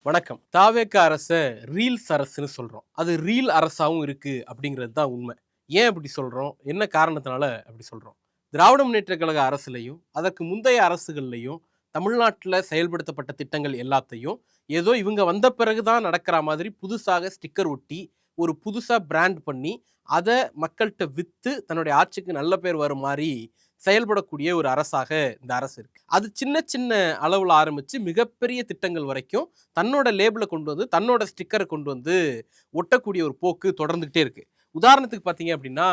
வணக்கம். தாவேக அரச ரீல்ஸ் அரசுன்னு சொல்றோம். அது ரீல் அரசாவும் இருக்கு அப்படிங்கிறது தான் உண்மை. ஏன் அப்படி சொல்றோம்? என்ன காரணத்தினால அப்படி சொல்றோம்? திராவிட முன்னேற்றக் கழக அரசுலயும், அதற்கு முந்தைய அரசுகள்லயும் தமிழ்நாட்டுல செயல்படுத்தப்பட்ட திட்டங்கள் எல்லாத்தையும், ஏதோ இவங்க வந்த பிறகு தான் நடக்கிற மாதிரி புதுசாக ஸ்டிக்கர் ஒட்டி, ஒரு புதுசா பிராண்ட் பண்ணி, அத மக்கள்ட்ட வித்து தன்னுடைய ஆட்சிக்கு நல்ல பேர் வரும் மாரி செயல்படக்கூடிய ஒரு அரசாக இந்த அரசு இருக்கு. அது சின்ன சின்ன அளவுல ஆரம்பிச்சு மிகப்பெரிய திட்டங்கள் வரைக்கும் தன்னோட லேபிள கொண்டு வந்து, தன்னோட ஸ்டிக்கர கொண்டு வந்து ஒட்டக்கூடிய ஒரு போக்கு தொடர்ந்துகிட்டே இருக்கு. உதாரணத்துக்கு பார்த்தீங்க அப்படின்னா,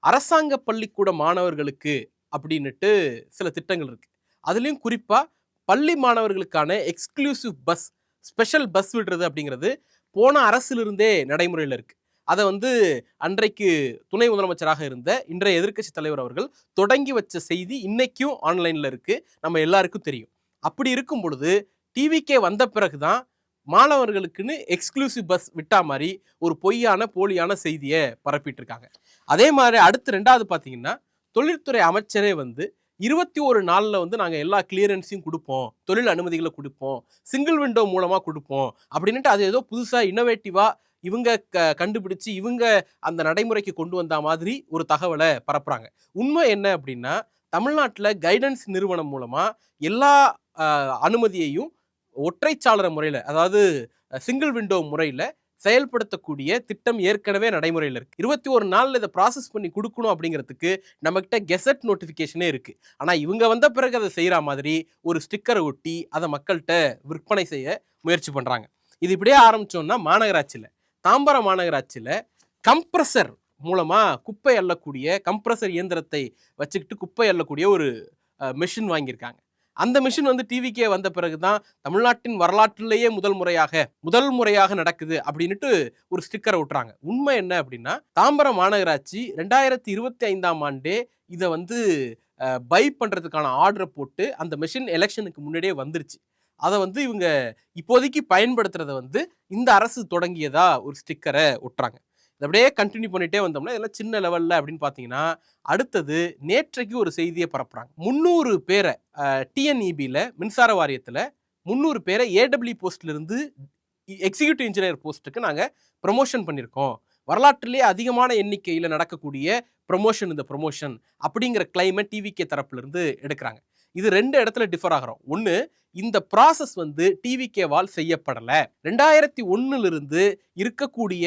அரசாங்க பள்ளிக்கூட மாணவர்களுக்கு அப்படின்னுட்டு சில திட்டங்கள் இருக்கு. அதுலயும் குறிப்பா பள்ளி மாணவர்களுக்கான எக்ஸ்க்ளூசிவ் பஸ், ஸ்பெஷல் பஸ் விடுறது அப்படிங்கிறது போன அரசிலிருந்தே நடைமுறையில இருக்கு. அத வந்து அன்றைக்கு துணை முதலமைச்சராக இருந்த இன்றைய எதிர்க்கட்சி தலைவர் அவர்கள் தொடங்கி வச்ச செய்தி இன்னைக்கும் ஆன்லைன்ல இருக்கு. நம்ம எல்லாருக்கும் தெரியும். அப்படி இருக்கும் பொழுது டிவிகே வந்த பிறகுதான் மாணவர்களுக்குன்னு எக்ஸ்க்ளூசிவ் பஸ் விட்டா மாதிரி ஒரு பொய்யான போலியான செய்தியை பரப்பிட்டு இருக்காங்க. அதே மாதிரி அடுத்து 2வது பார்த்தீங்கன்னா, தொழில்துறை அமைச்சரே வந்து 21 நாள்ல வந்து நாங்க எல்லா கிளியரன்ஸையும் கொடுப்போம், தொழில் அனுமதிகளை கொடுப்போம், சிங்கிள் விண்டோ மூலமா கொடுப்போம் அப்படின்ட்டு அது ஏதோ புதுசா இன்னோவேட்டிவா இவங்க கண்டுபிடிச்சு இவங்க அந்த நடைமுறைக்கு கொண்டு வந்த மாதிரி ஒரு தகவலை பரப்புறாங்க. உண்மை என்ன அப்படின்னா, தமிழ்நாட்டில் கைடன்ஸ் நிறுவனம் மூலமா எல்லா அனுமதியையும் ஒற்றைச்சாளர முறையில், அதாவது சிங்கிள் விண்டோ முறையில் செயல்படுத்தக்கூடிய திட்டம் ஏற்கனவே நடைமுறையில் இருக்கு. 21 நாள்ல இதை ப்ராசஸ் பண்ணி கொடுக்கணும் அப்படிங்கிறதுக்கு நம்மகிட்ட கெசட் நோட்டிஃபிகேஷனே இருக்கு. ஆனால் இவங்க வந்த பிறகு அதை செய்கிற மாதிரி ஒரு ஸ்டிக்கரை ஒட்டி அதை மக்கள்கிட்ட விற்பனை செய்ய முயற்சி பண்ணுறாங்க. இது இப்படியே ஆரம்பிச்சோம்னா மாநகராட்சியில், தாம்பரம் மாநகராட்சியில் கம்ப்ரஸர் மூலமா குப்பை அள்ளக்கூடிய கம்ப்ரஸர் இயந்திரத்தை வச்சுக்கிட்டு குப்பை அள்ளக்கூடிய ஒரு மெஷின் வாங்கியிருக்காங்க. அந்த மிஷின் வந்து டிவிக்கே வந்த பிறகுதான் தமிழ்நாட்டின் வரலாற்றிலேயே முதல் முறையாக நடக்குது அப்படின்னுட்டு ஒரு ஸ்டிக்கரை விட்டுறாங்க. உண்மை என்ன அப்படின்னா, தாம்பரம் மாநகராட்சி 2025ஆம் ஆண்டே இதை வந்து பை பண்றதுக்கான ஆர்டரை போட்டு அந்த மிஷின் எலெக்ஷனுக்கு முன்னாடியே வந்துருச்சு. அதை வந்து இவங்க இப்போதைக்கு பயன்படுத்துறத வந்து இந்த அரசு தொடங்கியதா ஒரு ஸ்டிக்கரை ஒட்டுறாங்க. இதை அப்படியே கண்டினியூ பண்ணிட்டே வந்தோம்னா இதெல்லாம் சின்ன லெவல்ல அப்படின்னு பார்த்தீங்கன்னா, அடுத்தது நேற்றைக்கு ஒரு செய்தியை பரப்புறாங்க. 300 பேரை டிஎன்இபியில் மின்சார வாரியத்தில் 300 பேரை ஏடபிள்யூ போஸ்ட்ல இருந்து எக்ஸிக்யூட்டிவ் இன்ஜினியர் போஸ்ட்டுக்கு நாங்கள் ப்ரமோஷன் பண்ணியிருக்கோம். வரலாற்றிலேயே அதிகமான எண்ணிக்கையில் நடக்கக்கூடிய இந்த ப்ரமோஷன் அப்படிங்கிற கிளைமை டிவிகே தரப்புல இருந்து எடுக்கிறாங்க. இது 2 இடத்துல டிஃபர் ஆகிறோம். ஒன்று, இந்த ப்ராசஸ் வந்து டிவிகேவால் செய்யப்படலை. 2001 இருந்து இருக்கக்கூடிய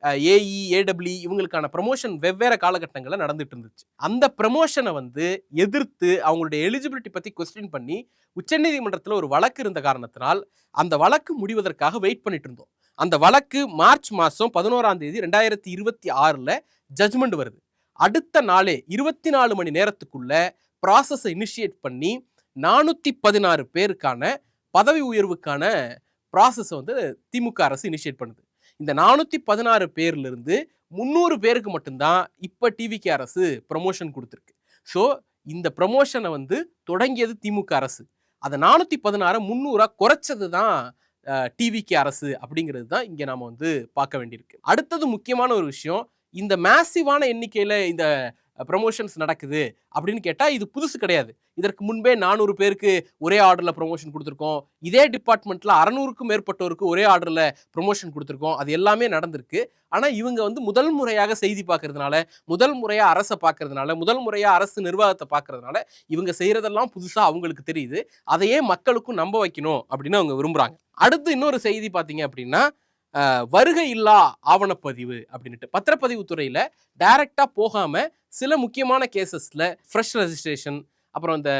ஏஇ, ஏடபிள்யூ இவங்களுக்கான ப்ரமோஷன் வெவ்வேறு காலகட்டங்களில் நடந்துட்டு இருந்துச்சு. அந்த ப்ரமோஷனை வந்து எதிர்த்து அவங்களுடைய எலிஜிபிலிட்டி பற்றி கொஸ்டின் பண்ணி உச்சநீதிமன்றத்தில் ஒரு வழக்கு இருந்த காரணத்தினால் அந்த வழக்கு முடிவதற்காக வெயிட் பண்ணிட்டு இருந்தோம். அந்த வழக்கு மார்ச் மாதம் 11ஆம் தேதி 2026 ஜட்ஜ்மெண்ட் வருது. அடுத்த நாளே 24 மணி நேரத்துக்குள்ள ப்ராசஸை இனிஷியேட் பண்ணி 416 பேருக்கான பதவி உயர்வுக்கான ப்ராசஸை வந்து திமுக அரசு இனிஷியேட் பண்ணுது. இந்த 416 பேர்ல இருந்து 300 பேருக்கு மட்டும்தான் இப்ப டிவிகே அரசு ப்ரமோஷன் கொடுத்துருக்கு. ஸோ இந்த ப்ரமோஷனை வந்து தொடங்கியது திமுக அரசு. அதை 416 300 குறைச்சது தான் டிவிகே அரசு அப்படிங்கிறது தான் இங்க நாம வந்து பார்க்க வேண்டியிருக்கு. அடுத்தது முக்கியமான ஒரு விஷயம், இந்த மேசிவான எண்ணிக்கையில இந்த ப்ரமோஷன்ஸ் நடக்குது அப்படின்னு கேட்டா இது புதுசு கிடையாது. இதற்கு முன்பே 400 பேருக்கு ஒரே ஆர்டர்ல ப்ரமோஷன் கொடுத்துருக்கோம். இதே டிபார்ட்மெண்ட்ல 600க்கும் மேற்பட்டோருக்கு ஒரே ஆர்டர்ல ப்ரமோஷன் கொடுத்துருக்கோம். அது எல்லாமே நடந்திருக்கு. ஆனா இவங்க வந்து முதல் முறையாக செய்தி பார்க்கறதுனால, முதல் முறையா அரசை பார்க்கறதுனால, முதல் முறையா அரசு நிர்வாகத்தை பார்க்கறதுனால இவங்க செய்யறதெல்லாம் புதுசா அவங்களுக்கு தெரியுது. அதையே மக்களுக்கும் நம்ப வைக்கணும் அப்படின்னு அவங்க விரும்புறாங்க. அடுத்து இன்னொரு செய்தி பார்த்தீங்க அப்படின்னா, வருகை இல்லா ஆவணப்பதிவு அப்படின்ட்டு பத்திரப்பதிவு துறையில டைரக்டா போகாம சில முக்கியமான கேசஸ்ல ஃப்ரெஷ் ரெஜிஸ்ட்ரேஷன், அப்புறம் இந்த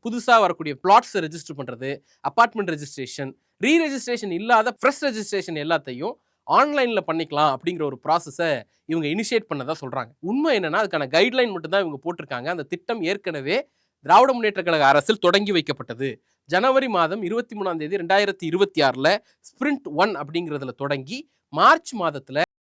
புதுசா வரக்கூடிய பிளாட்ஸ் ரெஜிஸ்டர் பண்றது, அபார்ட்மெண்ட் ரெஜிஸ்ட்ரேஷன், ரீ ரெஜிஸ்ட்ரேஷன் இல்லாத ஃப்ரெஷ் ரெஜிஸ்ட்ரேஷன் எல்லாத்தையும் ஆன்லைன்ல பண்ணிக்கலாம் அப்படிங்கிற ஒரு ப்ராசஸை இவங்க இனிஷியேட் பண்ணதா சொல்றாங்க. உண்மை என்னன்னா, அதுக்கான கைட்லைன் மட்டும் தான் இவங்க போட்டிருக்காங்க. அந்த திட்டம் ஏற்கனவே திராவிட முன்னேற்ற கழக அரசில் தொடங்கி வைக்கப்பட்டது. ஜனவரி மாதம் 23ஆம் தேதி 2026 ஸ்பிரிண்ட் 1 அப்படிங்கிறதுல தொடங்கி மார்ச் மாதத்துல